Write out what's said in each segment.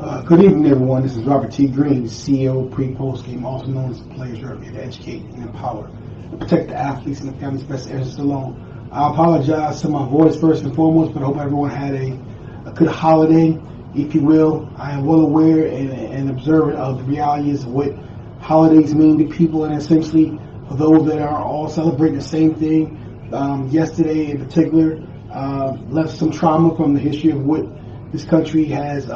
Good evening, everyone. This is Robert T. Green, CEO of Pre-Post Game, also known as the Players Rep, here to educate and empower and protect the athletes and the family's best interests alone. I apologize to my voice first and foremost, but I hope everyone had a good holiday, if you will. I am well aware and observant of the realities of what holidays mean to people, and essentially for those that are all celebrating the same thing. Yesterday, in particular, left some trauma from the history of what this country has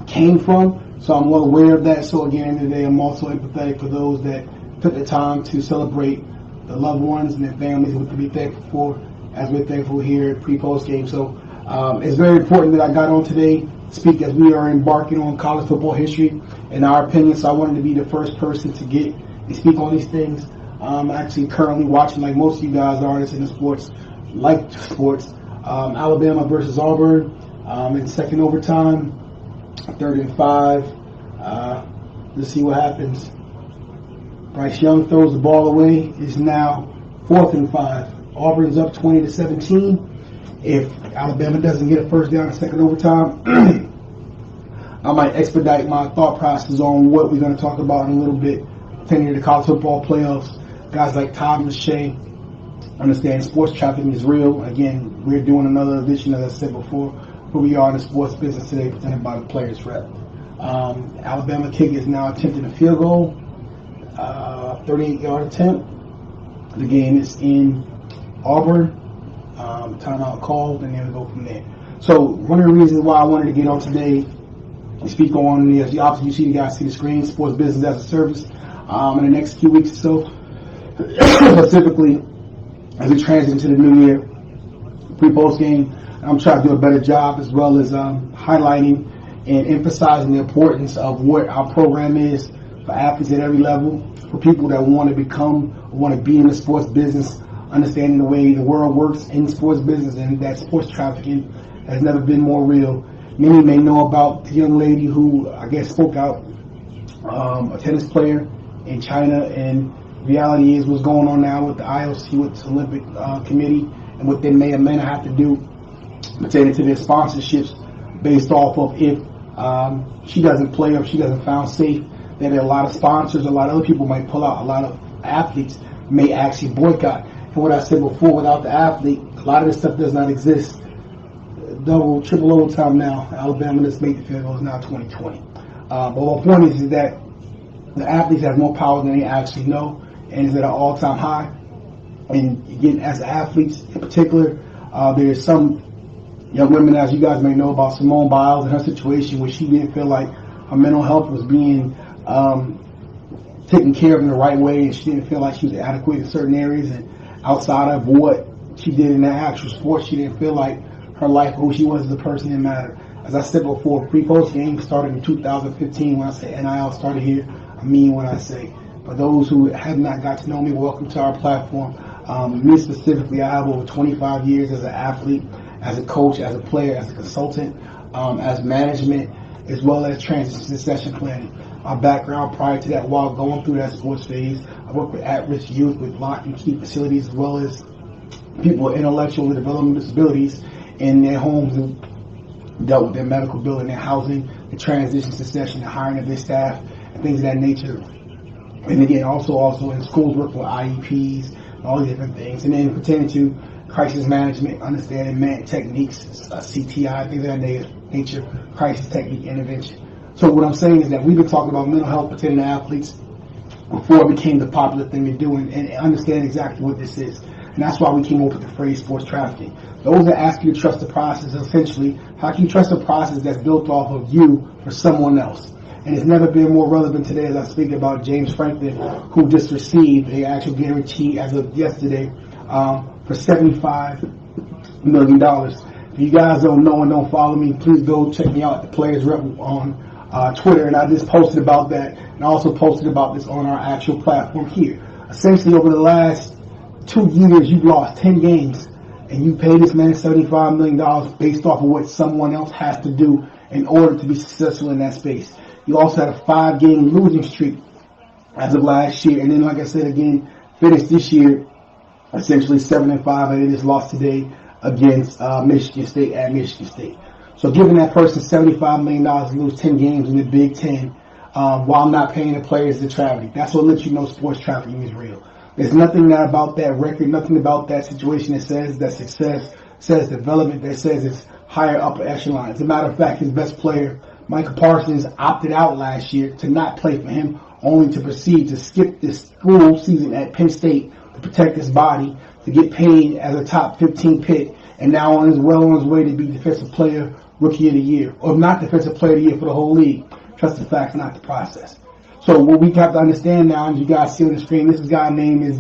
came from, so I'm well aware of that. So again, today I'm also empathetic for those that took the time to celebrate the loved ones and their families, and we can be thankful for, as we're thankful here at Pre-Post Game. So it's very important that I got on today to speak as we are embarking on college football history in our opinion. So I wanted to be the first person to get and speak on these things. I'm actually currently watching, like most of you guys are, in the sports, Alabama versus Auburn in second overtime, 3rd and 5. Let's see what happens. Bryce Young throws the ball away. It's now 4th and 5. Auburn's up 20-17. If Alabama doesn't get a first down in second overtime, I might expedite my thought process on what we're going to talk about in a little bit pertaining to the college football playoffs. Guys like Todd McShay understand sports trafficking is real. Again, we're doing another edition, as I said before, where we are in the sports business today, presented by the Players Rep. Alabama kicker is now attempting a field goal, 38-yard attempt. The game is in Auburn. Timeout called, and then we go from there. So one of the reasons why I wanted to get on today and speak on the obviously you see the guys see the screen, sports business as a service. In the next few weeks or so, specifically as we transition to the new year, Pre-Post Game, I'm trying to do a better job as well as highlighting and emphasizing the importance of what our program is for athletes at every level, for people that want to become, want to be in the sports business, understanding the way the world works in sports business, and that sports trafficking has never been more real. Many may know about the young lady who, I guess, spoke out, a tennis player in China, and reality is what's going on now with the IOC, with the Olympic Committee, and what they may or may not have to do pertaining to their sponsorships based off of if she doesn't play or if she doesn't found safe, that a lot of sponsors, a lot of other people might pull out, a lot of athletes may actually boycott. And what I said before, without the athlete, a lot of this stuff does not exist. Double, triple overtime now. Alabama just made the field goal. It's now 2020. But my point is that the athletes have more power than they actually know, and is at an all-time high. And again, as athletes in particular, there's some young women, as you guys may know, about Simone Biles and her situation where she didn't feel like her mental health was being taken care of in the right way, and she didn't feel like she was adequate in certain areas, and outside of what she did in that actual sport, she didn't feel like her life, who she was as a person, didn't matter. As I said before, Pre-Post Game started in 2015. When I say NIL started here, I mean what I say. For those who have not got to know me, welcome to our platform. Me specifically, I have over 25 years as an athlete, as a coach, as a player, as a consultant, as management, as well as transition succession planning. My background prior to that, while going through that sports phase, I worked with at-risk youth with lock and key facilities, as well as people with intellectual and developmental disabilities in their homes who dealt with their medical bill and their housing, the transition succession, the hiring of their staff, and things of that nature. And again, also in schools, work with IEPs, and all these different things. And then pertaining to crisis management, understanding techniques, CTI, things of that nature, crisis technique intervention. So what I'm saying is that we've been talking about mental health pertaining to athletes before it became the popular thing to do, and understand exactly what this is. And that's why we came up with the phrase sports trafficking. Those that ask you to trust the process, essentially, how can you trust a process that's built off of you for someone else? And it's never been more relevant today as I speak about James Franklin, who just received an actual guarantee as of yesterday for $75 million. If you guys don't know and don't follow me, please go check me out at the Players Rep on Twitter, and I just posted about that, and I also posted about this on our actual platform here. Essentially, over the last 2 years, you've lost 10 games, and you pay this man $75 million based off of what someone else has to do in order to be successful in that space. You also had a 5-game losing streak as of last year, and then, like I said again, finished this year essentially 7-5, and it is lost today against Michigan State at Michigan State. So giving that person $75 million to lose 10 games in the Big Ten while not paying the players the traveling, that's what lets you know sports trafficking is real. There's nothing about that record, nothing about that situation that says that success, says development, that says it's higher upper echelon. As a matter of fact, his best player, Micah Parsons, opted out last year to not play for him, only to proceed to skip this school season at Penn State to protect his body, to get paid as a top 15 pick, and now on his way to be Defensive Player Rookie of the Year, or not Defensive Player of the Year for the whole league. Trust the facts, not the process. So what we have to understand now, and you guys see on the screen, this guy's name is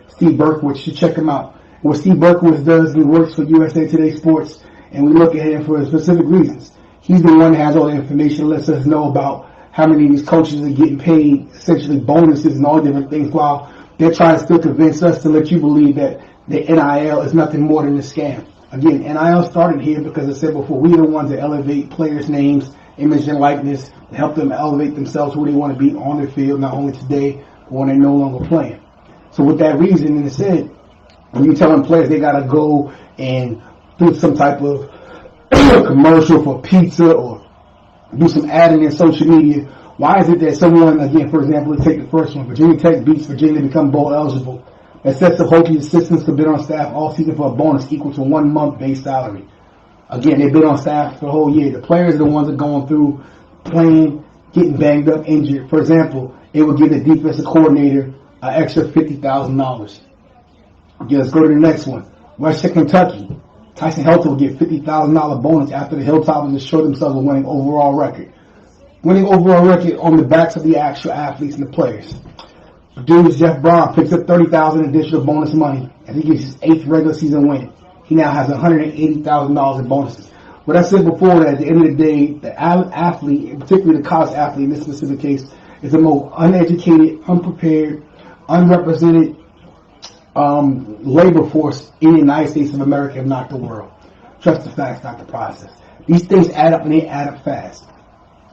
Steve Berkowitz. You should check him out. What Steve Berkowitz does, he works for USA Today Sports, and we look at him for specific reasons. He's the one that has all the information, lets us know about how many of these coaches are getting paid, essentially bonuses and all different things, while they're trying to still convince us to let you believe that the NIL is nothing more than a scam. Again, NIL started here because I said before, we're the ones that elevate players' names, image, and likeness, to help them elevate themselves where they want to be on their field, not only today, but when they're no longer playing. So with that reason, and it said, when you're telling players they got to go and do some type of commercial for pizza or do some adding in social media, why is it that someone, again, for example, let's take the first one, Virginia Tech beats Virginia to become bowl eligible, that sets up Hokie assistants to bid on staff all season for a bonus equal to 1 month base salary. Again, they bid on staff for the whole year. The players are the ones that are going through playing, getting banged up, injured. For example, it would give the defensive coordinator an extra $50,000. Okay, let's go to the next one. Western Kentucky. Tyson Helton will get $50,000 bonus after the Hilltoppers showed themselves a winning overall record. Winning overall record on the backs of the actual athletes and the players. Dude's Jeff Braun picks up $30,000 additional bonus money as he gets his 8th regular season win. He now has $180,000 in bonuses. What I said before, that at the end of the day, the athlete, particularly the college athlete in this specific case, is the most uneducated, unprepared, unrepresented labor force in the United States of America, if not the world. Trust the facts, not the process. These things add up, and they add up fast.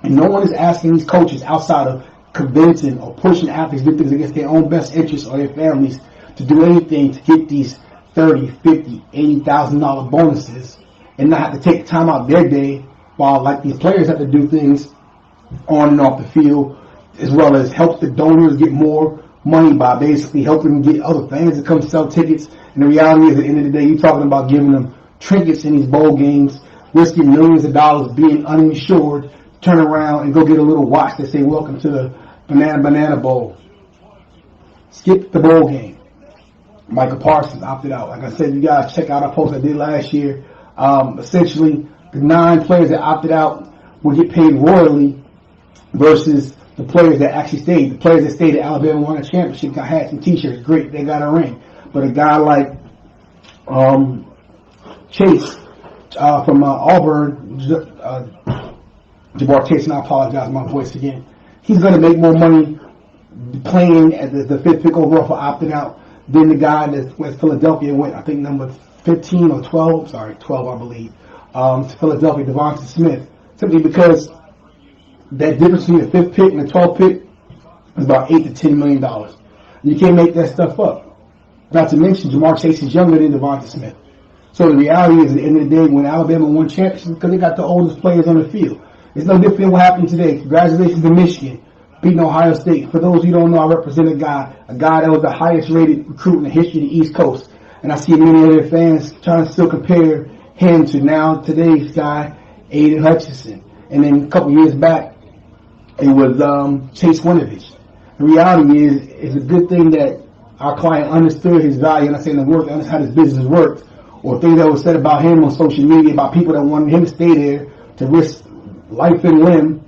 And no one is asking these coaches, outside of convincing or pushing athletes to do things against their own best interests or their families, to do anything to get these $30,000, $50,000, $80,000 bonuses and not have to take time out their day, while like these players have to do things on and off the field, as well as help the donors get more money by basically helping them get other fans to come sell tickets. And the reality is, at the end of the day, you're talking about giving them trinkets in these bowl games, risking millions of dollars, being uninsured, turn around and go get a little watch that say, "Welcome to the Banana Bowl." Skip the bowl game. Micah Parsons opted out. Like I said, you guys check out our post I did last year. Essentially, the 9 players that opted out will get paid royally versus the players that actually stayed. The players that stayed at Alabama won a championship, got hats and T-shirts. Great, they got a ring. But a guy like Chase from Auburn, Ja'Marr Chase, and I apologize my voice again, he's going to make more money playing at the 5th pick overall for opting out than the guy that went to Philadelphia went, I think, number 15 or 12, 12 I believe, to Philadelphia, Devonta Smith, simply because that difference between the 5th pick and the 12th pick is about $8 to $10 million. You can't make that stuff up. Not to mention, Ja'Marr Chase is younger than Devonta Smith. So the reality is, at the end of the day, when Alabama won championships, because they got the oldest players on the field. It's no different than what happened today. Congratulations to Michigan, beating Ohio State. For those of you who don't know, I represent a guy that was the highest rated recruit in the history of the East Coast. And I see many of their fans trying to still compare him to now today's guy, Aiden Hutchinson. And then a couple years back, it was Chase Winovich. The reality is, it's a good thing that our client understood his value, and I say in the work, understood how his business worked, or things that were said about him on social media, about people that wanted him to stay there to risk life and limb,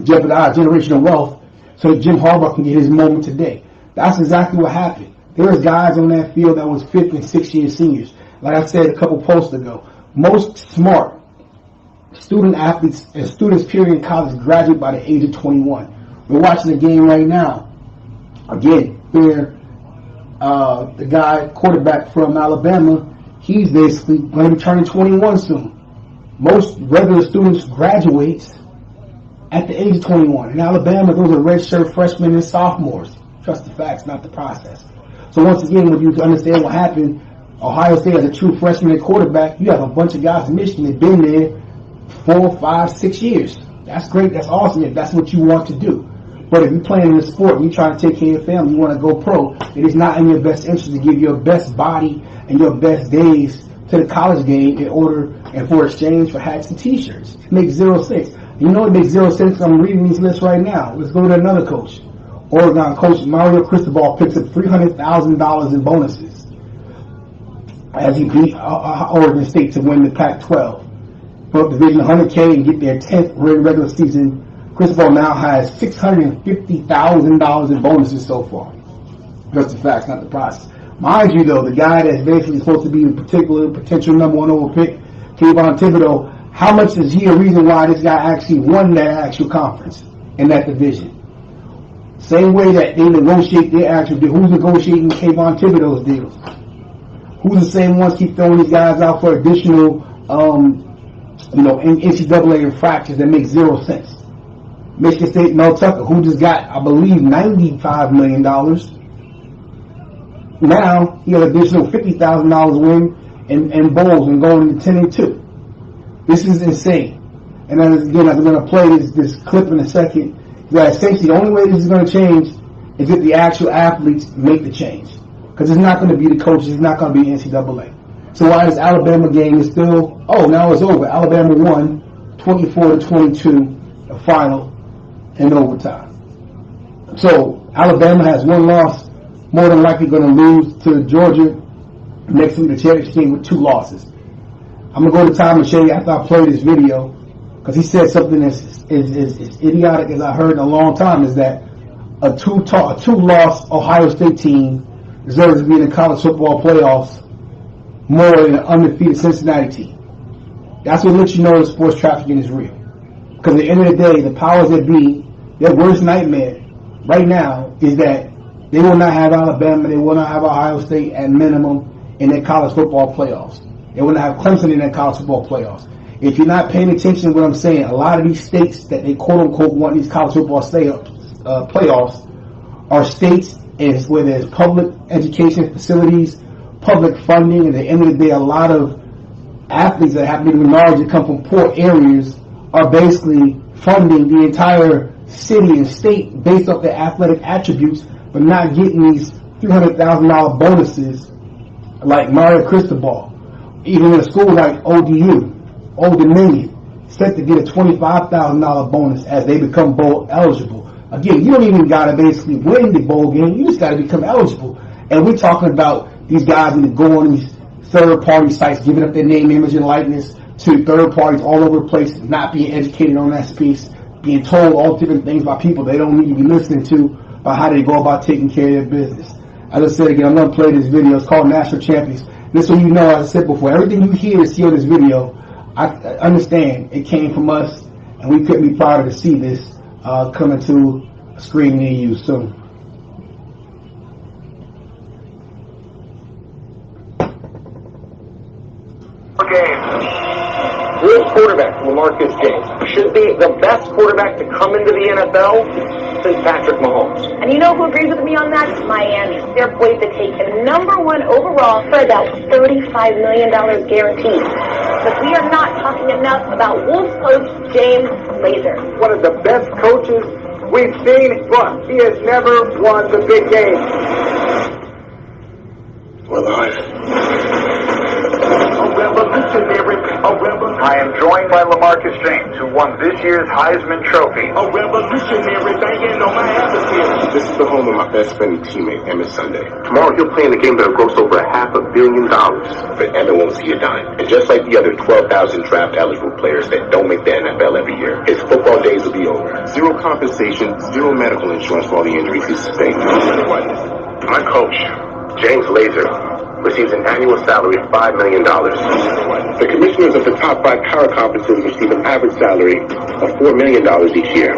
jeopardize generational wealth, so that Jim Harbaugh can get his moment today. That's exactly what happened. There was guys on that field that was 5th and 6th year seniors. Like I said a couple posts ago, most smart student athletes and students period in college graduate by the age of 21. We're watching the game right now. Again, where the guy, quarterback from Alabama, he's basically going to be turning 21 soon. Most regular students graduates at the age of 21. In Alabama, those are redshirt freshmen and sophomores. Trust the facts, not the process. So once again, when you understand what happened, Ohio State has a true freshman at quarterback. You have a bunch of guys in Michigan that have been there 4, 5, 6 years. That's great. That's awesome if that's what you want to do. But if you're playing in a sport and you're trying to take care of your family, you want to go pro, it is not in your best interest to give your best body and your best days to the college game in order and for exchange for hats and t-shirts. It makes zero sense. You know it makes zero sense. I'm reading these lists right now. Let's go to another coach. Oregon coach Mario Cristobal picks up $300,000 in bonuses as he beat Oregon State to win the Pac-12. Put up Division 100K and get their 10th regular season. Cristobal now has $650,000 in bonuses so far. Just the facts, not the process. Mind you, though, the guy that's basically supposed to be the potential number one overall pick, Kayvon Thibodeau, how much is he a reason why this guy actually won that actual conference in that division? Same way that they negotiate their actual deal. Who's negotiating Kayvon Thibodeau's deals? Who's the same ones keep throwing these guys out for additional, NCAA infractions that make zero sense? Michigan State, Mel Tucker, who just got, I believe, $95 million. Now he had an additional $50,000 win in bowls and going to 10-2. This is insane. And then again, I'm going to play this clip in a second. That essentially the only way this is going to change is if the actual athletes make the change. Because it's not going to be the coaches, it's not going to be NCAA. So while this Alabama game is still, now it's over. Alabama won 24-22, the final in overtime. So Alabama has one loss, more than likely going to lose to Georgia next week, the championship game with 2 losses. I'm going to go to Tom Shea after I play this video, because he said something that's as idiotic as I heard in a long time, is that a two-loss Ohio State team deserves to be in the college football playoffs more than an undefeated Cincinnati team. That's what lets you know that sports trafficking is real. Because at the end of the day, the powers that be, their worst nightmare right now is that they will not have Alabama, they will not have Ohio State at minimum in their college football playoffs. They will not have Clemson in their college football playoffs. If you're not paying attention to what I'm saying, a lot of these states that they quote-unquote want these college football playoffs are states where there's public education facilities, public funding, and at the end of the day, a lot of athletes that happen to be minorities that come from poor areas are basically funding the entire city and state based off their athletic attributes, but not getting these $300,000 bonuses like Mario Cristobal. Even in a school like ODU, Old Dominion, set to get a $25,000 bonus as they become bowl eligible. Again, you don't even got to basically win the bowl game. You just got to become eligible. And we're talking about these guys that go on these third-party sites, giving up their name, image, and likeness to third parties all over the place, not being educated on that space, being told all different things by people they don't need to be listening to about how they go about taking care of their business. As I said again, I'm going to play this video. It's called National Champions. This one, you know, as I said before, everything you hear and see on this video, I understand it came from us, and we couldn't be prouder to see this coming to a screen near you soon. Real quarterback, LaMarcus James, should be the best quarterback to come into the NFL since Patrick Mahomes. And you know who agrees with me on that? Miami. They're poised to take him #1 overall for about $35 million guaranteed. But we are not talking enough about Wolves coach James Lazor. One of the best coaches we've seen, but he has never won the big game. We're live. I am joined by LaMarcus James, who won this year's Heisman Trophy. A revolutionary banging on my atmosphere. This is the home of my best friend and teammate, Emmett Sunday. Tomorrow he'll play in a game that'll gross over $500 million. But Emmett won't see a dime. And just like the other 12,000 draft-eligible players that don't make the NFL every year, his football days will be over. Zero compensation, zero medical insurance for all the injuries he sustained. My coach, James Lazor, receives an annual salary of $5 million. The commissioners of the top 5 power conferences receive an average salary of $4 million each year.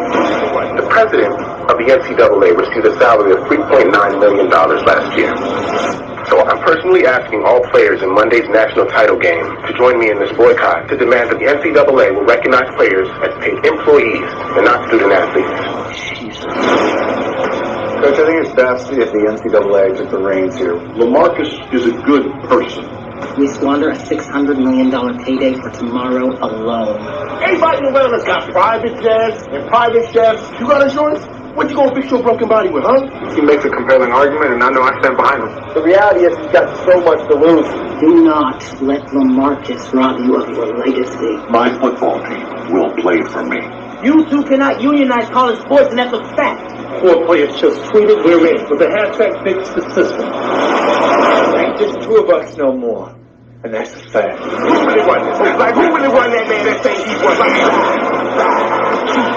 The president of the NCAA received a salary of $3.9 million last year. So I'm personally asking all players in Monday's national title game to join me in this boycott to demand that the NCAA will recognize players as paid employees and not student athletes. Coach, I think it's best if the NCAA took the reins here. LaMarcus is a good person. We squander a $600 million payday for tomorrow alone. Everybody around us got private jets and private chefs. You got insurance? What you gonna fix your broken body with, huh? He makes a compelling argument, and I know I stand behind him. The reality is he's got so much to lose. Do not let LaMarcus rob you of your legacy. My football team will play for me. You two cannot unionize college sports, and that's a fact. 4 players just tweeted we're in with the hashtag fix the system. Ain't just 2 of us no more. And that's a fact. Who really won this? Like, who really won that man that say he won?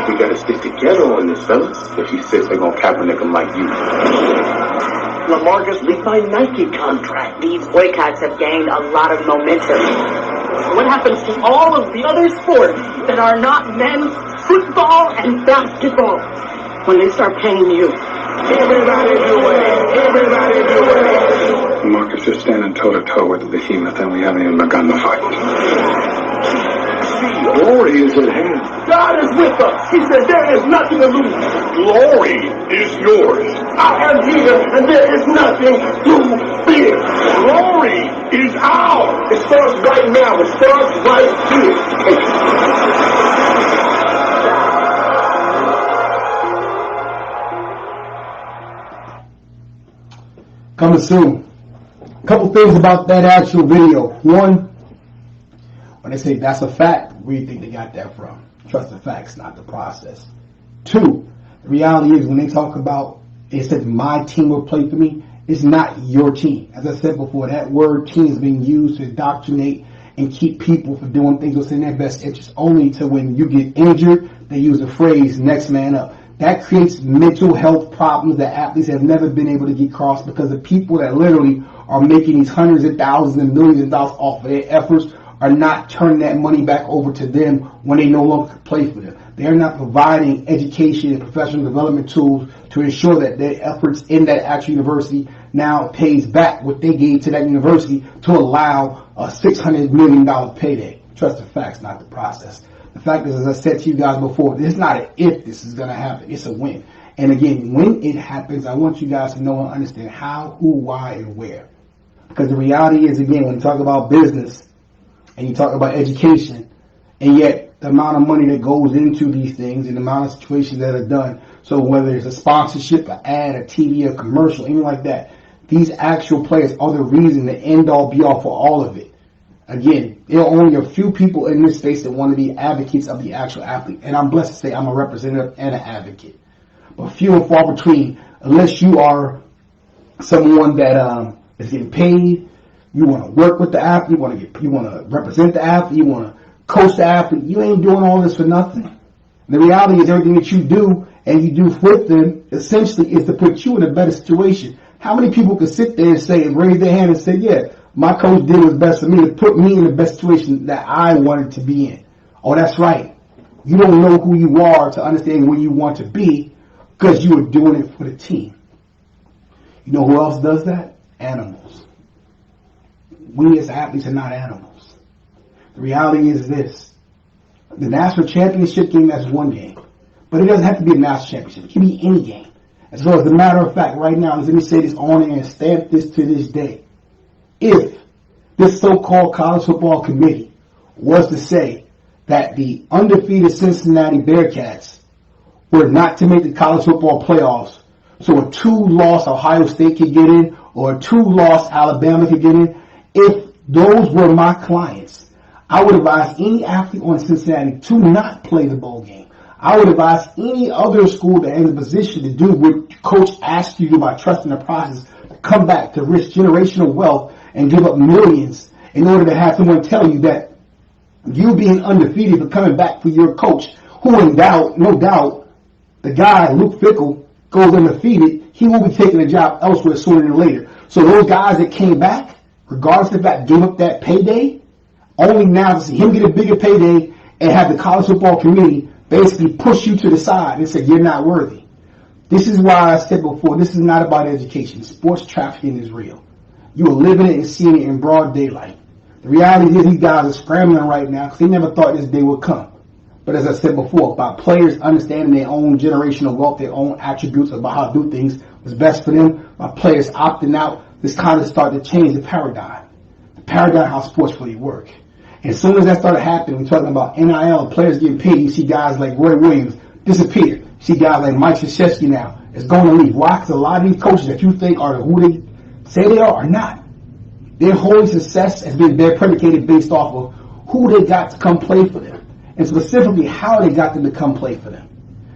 We gotta stick together on this, fellas. If he says they're gonna Kaepernick him like you. LaMarcus leaked my Nike contract. These boycotts have gained a lot of momentum. What happens to all of the other sports that are not men's football and basketball when they start paying you? Everybody do it! Everybody do it! Marcus is standing toe-to-toe with the behemoth, and we haven't even begun the fight. Glory is at hand. God is with us. He said there is nothing to lose. Glory is yours. I am here, and there is nothing to fear. Glory is ours. It starts right now. It starts right here. Coming soon. A couple things about that actual video. One, when they say that's a fact, where do you think they got that from? Trust the facts, not the process. Two, the reality is when they talk about, it says my team will play for me, it's not your team. As I said before, that word team is being used to indoctrinate and keep people from doing things what's in their best interest only to when you get injured, they use the phrase next man up. That creates mental health problems that athletes have never been able to get across because the people that literally are making these hundreds of thousands and millions of dollars off of their efforts are not turning that money back over to them when they no longer play for them. They are not providing education and professional development tools to ensure that their efforts in that actual university now pays back what they gave to that university to allow a $600 million payday. Trust the facts, not the process. The fact is, as I said to you guys before, it's not an if this is going to happen. It's a when. And again, when it happens, I want you guys to know and understand how, who, why, and where. Because the reality is, again, when you talk about business and you talk about education, and yet the amount of money that goes into these things and the amount of situations that are done, so whether it's a sponsorship, an ad, a TV, a commercial, anything like that, these actual players are the reason, the end-all, be-all for all of it. Again, there are only a few people in this space that want to be advocates of the actual athlete. And I'm blessed to say I'm a representative and an advocate. But few and far between, unless you are someone that is getting paid, you want to work with the athlete, you want to represent the athlete, you want to coach the athlete, you ain't doing all this for nothing. The reality is everything that you do and you do with them essentially is to put you in a better situation. How many people can sit there and say, raise their hand and say, yeah, my coach did his best for me to put me in the best situation that I wanted to be in. Oh, that's right. You don't know who you are to understand where you want to be because you were doing it for the team. You know who else does that? Animals. We as athletes are not animals. The reality is this. The national championship game, that's one game. But it doesn't have to be a national championship. It can be any game. As well as a matter of fact, right now, let me say this on air and stamp this to this day. If this so-called college football committee was to say that the undefeated Cincinnati Bearcats were not to make the college football playoffs, so a 2-loss Ohio State could get in or a 2-loss Alabama could get in, if those were my clients, I would advise any athlete on Cincinnati to not play the bowl game. I would advise any other school that is in a position to do what coach asked you to do by trusting the process to come back to risk generational wealth and give up millions in order to have someone tell you that you being undefeated but coming back for your coach, who in doubt, no doubt, the guy, Luke Fickell, goes undefeated, he will be taking a job elsewhere sooner than later. So those guys that came back, regardless of that, gave up that payday, only now to see him get a bigger payday and have the college football committee basically push you to the side and say you're not worthy. This is why I said before, this is not about education. Sports trafficking is real. You are living it and seeing it in broad daylight. The reality is these guys are scrambling right now because they never thought this day would come. But as I said before, about players understanding their own generational wealth, their own attributes about how to do things was best for them, by players opting out, this kind of started to change the paradigm. The paradigm how sports really work. And as soon as that started happening, we're talking about NIL, players getting paid. You see guys like Roy Williams disappear. You see guys like Mike Krzyzewski now is going to leave. Why? Because a lot of these coaches that you think are who they say they are not. Their whole success has been predicated based off of who they got to come play for them, and specifically how they got them to come play for them.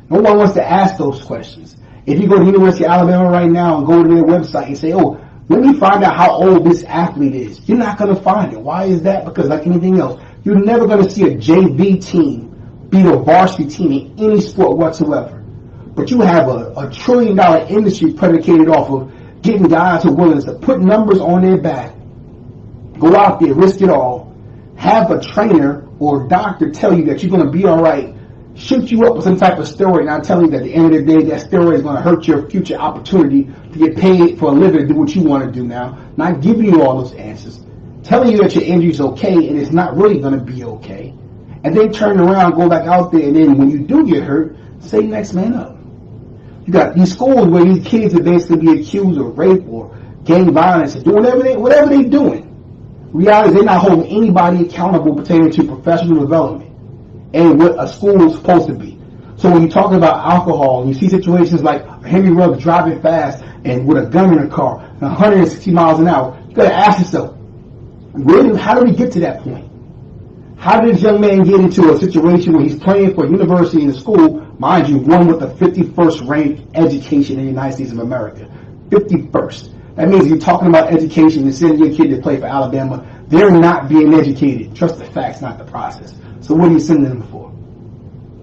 No one wants to ask those questions. If you go to the University of Alabama right now and go to their website and say, oh, let me find out how old this athlete is, you're not going to find it. Why is that? Because like anything else, you're never going to see a JV team beat a varsity team in any sport whatsoever. But you have a $1 trillion industry predicated off of getting guys who are willing to put numbers on their back, go out there, risk it all, have a trainer or doctor tell you that you're going to be all right, shoot you up with some type of steroid, and I tell you that at the end of the day, that steroid is going to hurt your future opportunity to get paid for a living to do what you want to do now, not giving you all those answers, telling you that your injury is okay and it's not really going to be okay, and then turn around, go back out there, and then when you do get hurt, say next man up. You got these schools where these kids are basically be accused of rape or gang violence or doing whatever they're doing. Reality is they're not holding anybody accountable pertaining to professional development and what a school is supposed to be. So when you're talking about alcohol and you see situations like Henry Ruggs driving fast and with a gun in a car and 160 miles an hour, you got to ask yourself, how did we get to that point? How did this young man get into a situation where he's playing for a university and a school, mind you, one with the 51st ranked education in the United States of America? 51st. That means you're talking about education and sending your kid to play for Alabama. They're not being educated. Trust the facts, not the process. So what are you sending them for?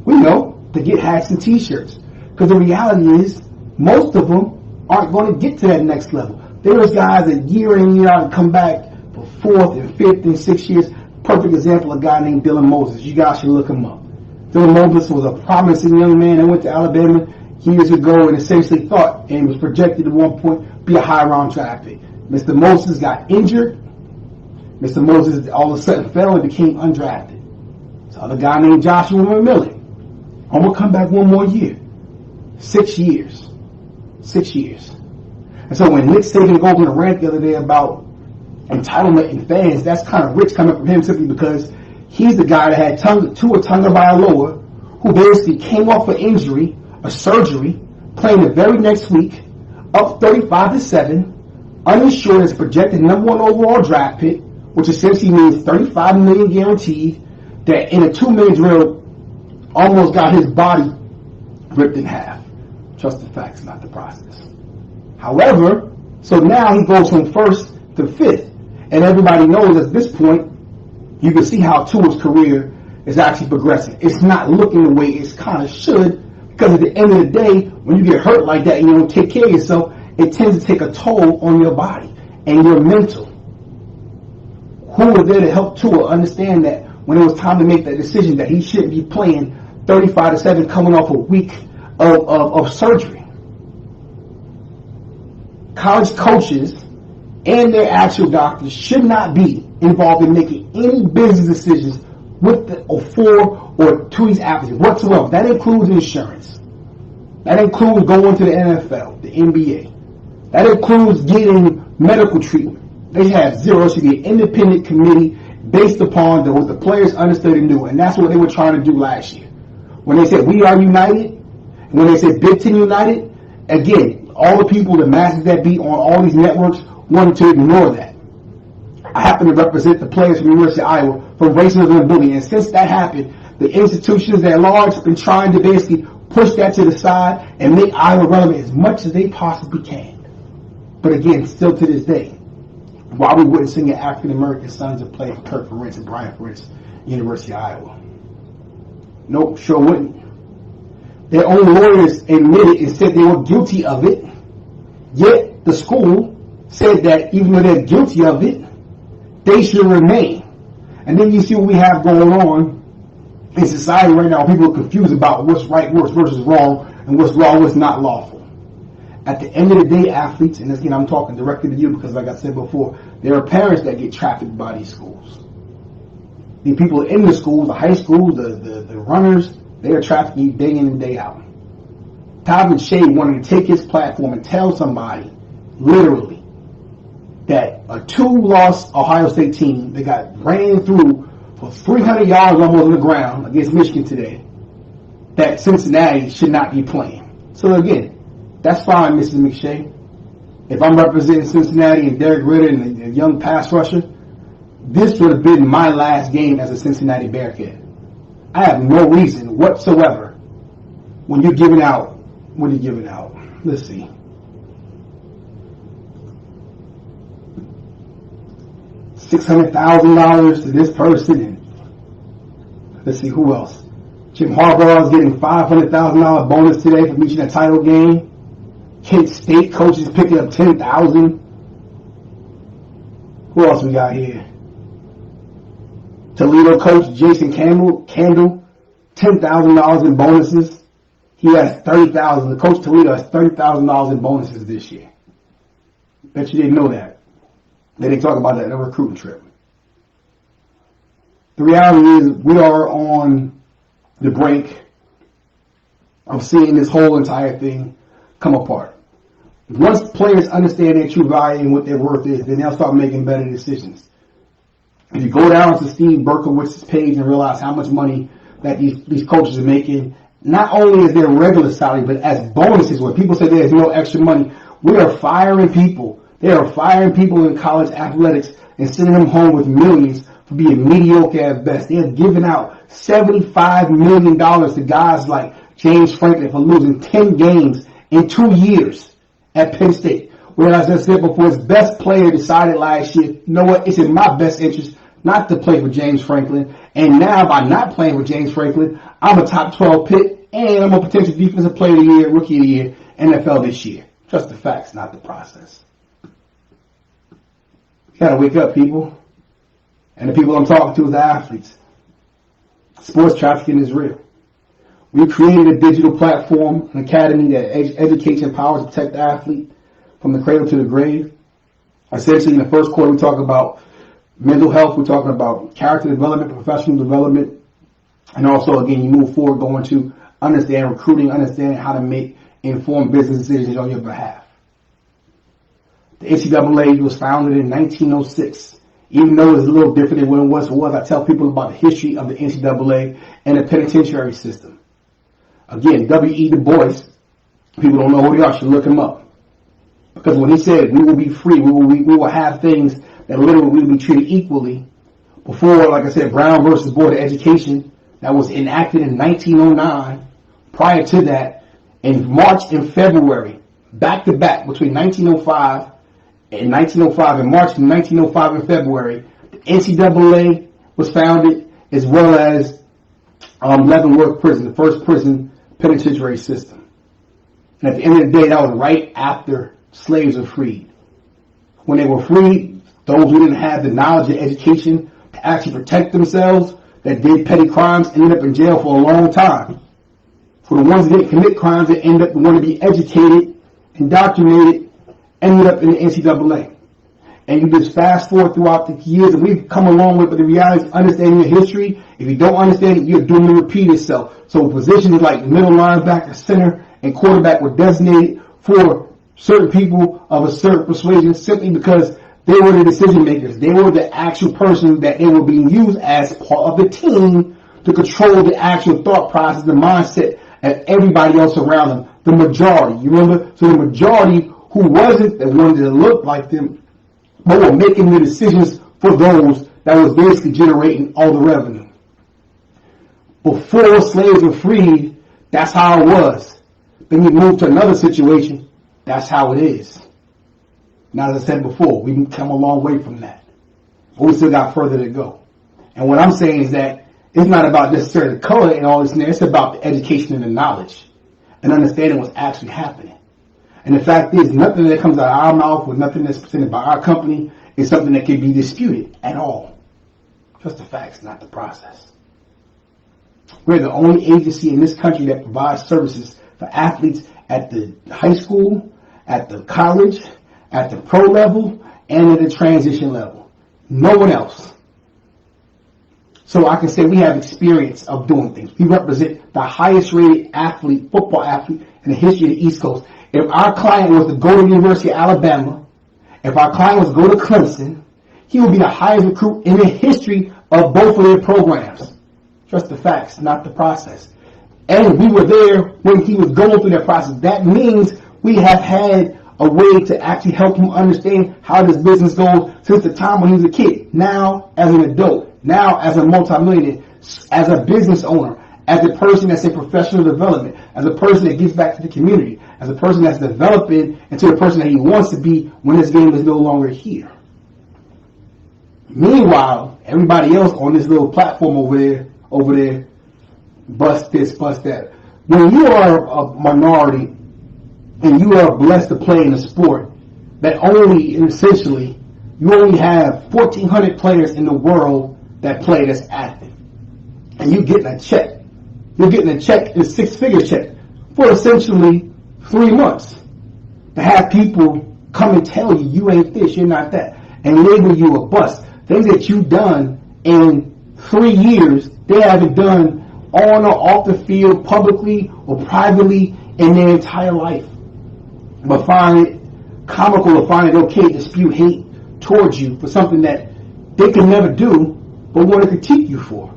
We know, to get hats and t-shirts. Because the reality is, most of them aren't going to get to that next level. There's guys that year in and year out come back for 4th and 5th and 6th years. Perfect example of a guy named Dylan Moses. You guys should look him up. Dylan Moses was a promising young man that went to Alabama years ago and essentially thought and was projected at one point be a high-round draft pick. Mr. Moses got injured. Mr. Moses all of a sudden fell and became undrafted. So a guy named Joshua McMillan. I'm going to come back one more year. 6 years. 6 years. And so when Nick Saban goes on a rant the other day about entitlement and fans, that's kind of rich coming from him simply because he's the guy that had Tua Tagovailoa, who basically came off an injury, a surgery, playing the very next week, up 35-7, uninsured as projected #1 overall draft pick, which essentially means $35 million guaranteed, that in a 2-minute drill almost got his body ripped in half. Trust the facts, not the process. However, so now he goes from 1st to 5th. And everybody knows at this point, you can see how Tua's career is actually progressing. It's not looking the way it kind of should, because at the end of the day, when you get hurt like that and you don't take care of yourself, it tends to take a toll on your body and your mental. Who was there to help Tua understand that when it was time to make that decision that he shouldn't be playing 35-7 coming off a week of surgery? College coaches and their actual doctors should not be involved in making any business decisions with for or to these athletes whatsoever. That includes insurance. That includes going to the NFL, the NBA. That includes getting medical treatment. They have zero. It should be an independent committee based upon what the players understood and knew. And that's what they were trying to do last year. When they said, we are united, and when they said Big Ten United, again, all the people, the masses that be on all these networks, wanted to ignore that. I happen to represent the players from the University of Iowa from racism and bullying. And since that happened, the institutions at large have been trying to basically push that to the side and make Iowa relevant as much as they possibly can. But again, still to this day, why we wouldn't sing African American sons of play for Kirk Ferentz and Brian Ferentz, University of Iowa? Nope, sure wouldn't. Their own lawyers admitted and said they were guilty of it, yet the school said that even though they're guilty of it, they should remain. And then you see what we have going on in society right now. People are confused about what's right, what's versus wrong, and what's law, what's not lawful. At the end of the day, athletes, and again, I'm talking directly to you because like I said before, there are parents that get trafficked by these schools. The people in the schools, the high schools, the runners, they are trafficking day in and day out. Tyvin Shea wanted to take his platform and tell somebody, literally, that a a 2-loss Ohio State team that got ran through for 300 yards almost on the ground against Michigan today, that Cincinnati should not be playing. So again, that's fine, Mrs. McShay. If I'm representing Cincinnati and Derek Ritter and a young pass rusher, this would have been my last game as a Cincinnati Bearcat. I have no reason whatsoever when you're giving out, what are you giving out? Let's see. $600,000 to this person, and let's see who else. Jim Harbaugh is getting $500,000 bonus today for reaching a title game. Kent State coaches picking up $10,000. Who else we got here? Toledo coach Jason Candle, $10,000 in bonuses. He has $30,000. The coach Toledo has $30,000 in bonuses this year. Bet you didn't know that. They didn't talk about that in a recruiting trip. The reality is we are on the brink of seeing this whole entire thing come apart. Once players understand their true value and what their worth is, then they'll start making better decisions. If you go down to Steve Berkowitz's page and realize how much money that these coaches are making, not only is their regular salary, but as bonuses, where people say there's no extra money, we are firing people. They are firing people in college athletics and sending them home with millions for being mediocre at best. They are giving out $75 million to guys like James Franklin for losing 10 games in 2 years at Penn State. Whereas I said before, his best player decided last year, you know what, it's in my best interest not to play for James Franklin. And now by not playing with James Franklin, I'm a top 12 pick and I'm a potential defensive player of the year, rookie of the year, NFL this year. Trust the facts, not the process. You gotta wake up, people. And the people I'm talking to is the athletes. Sports trafficking is real. We created a digital platform, an academy that educates and empowers and protects the athlete from the cradle to the grave. Essentially, in the first quarter, we talk about mental health. We're talking about character development, professional development. And also, again, you move forward going to understand recruiting, understand how to make informed business decisions on your behalf. The NCAA was founded in 1906. Even though it's a little different than when it was, I tell people about the history of the NCAA and the penitentiary system. Again, W.E. Du Bois, people don't know who they are, should look him up. Because when he said we will be free, we will have things that literally we will be treated equally. Before, like I said, Brown versus Board of Education, that was enacted in 1909. Prior to that, in March and February, back to back, between 1905 and 1905, in March and 1905 and February, the NCAA was founded, as well as Leavenworth Prison, the first prison penitentiary system. And at the end of the day, that was right after slaves were freed. When they were freed, those who didn't have the knowledge and education to actually protect themselves, that did petty crimes, ended up in jail for a long time. For the ones that didn't commit crimes, that ended up wanting to be educated, indoctrinated, ended up in the NCAA. And you just fast forward throughout the years, and we've come a long way, but the reality is understanding your history. If you don't understand it, you're doomed to repeat itself. So positions like middle linebacker, center, and quarterback were designated for certain people of a certain persuasion simply because they were the decision makers. They were the actual person that they were being used as part of the team to control the actual thought process, the mindset of everybody else around them. The majority, you remember? So the majority who wasn't the ones that looked like them, but were making the decisions for those that was basically generating all the revenue. Before slaves were freed, that's how it was. Then you move to another situation, that's how it is. Now, as I said before, we've come a long way from that. But we still got further to go. And what I'm saying is that it's not about necessarily the color and all this, it's about the education and the knowledge and understanding what's actually happening. And the fact is, nothing that comes out of our mouth or nothing that's presented by our company is something that can be disputed at all. Just the facts, not the process. We're the only agency in this country that provides services for athletes at the high school, at the college, at the pro level, and at the transition level. No one else. So I can say we have experience of doing things. We represent the highest rated athlete, football athlete, in the history of the East Coast. If our client was to go to the University of Alabama If our client was to go to Clemson, he would be the highest recruit in the history of both of their programs. Trust the facts, not the process. And we were there when he was going through that process. That means we have had a way to actually help him understand how this business goes since the time when he was a kid. Now, as an adult, now as a multimillionaire, as a business owner, as a person that's in professional development, as a person that gives back to the community, as a person that's developing into the person that he wants to be when this game is no longer here. Meanwhile, everybody else on this little platform over there, bust this, bust that. When you are a minority and you are blessed to play in a sport that only, essentially, you only have 1,400 players in the world that play that's active. And you're getting a check. You're getting a check, a six-figure check, for essentially 3 months. To have people come and tell you, you ain't this, you're not that, and label you a bust. Things that you've done in 3 years, they haven't done on or off the field, publicly or privately, in their entire life. But find it comical or find it okay to spew hate towards you for something that they could never do, but want to critique you for.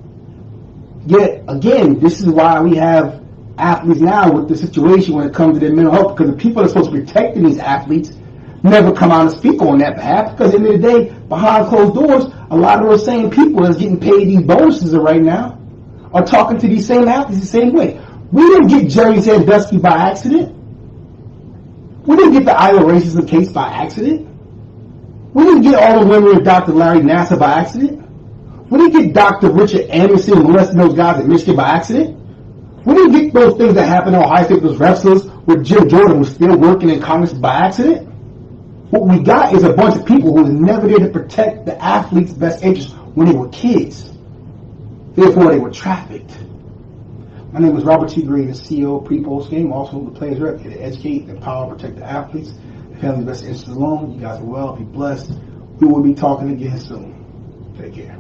Yet, again, this is why we have athletes now with the situation when it comes to their mental health, because the people that are supposed to be protecting these athletes never come out and speak on that behalf, because at the end of the day, behind closed doors, a lot of those same people that's getting paid these bonuses right now are talking to these same athletes the same way. We didn't get Jerry Sandusky by accident. We didn't get the Iowa racism case by accident. We didn't get all the women with Dr. Larry Nassar by accident. We didn't get Dr. Richard Anderson molesting those guys at Michigan by accident. We didn't get those things that happened in Ohio State, those wrestlers, where Jim Jordan was still working in Congress by accident. What we got is a bunch of people who were never there to protect the athletes' best interests when they were kids. Therefore, they were trafficked. My name is Robert T. Green, the CEO of Pre-Post Game, also the Players Rep, here to educate, empower, protect the athletes, the family's best interests alone. You guys are well, be blessed. We will be talking again soon. Take care.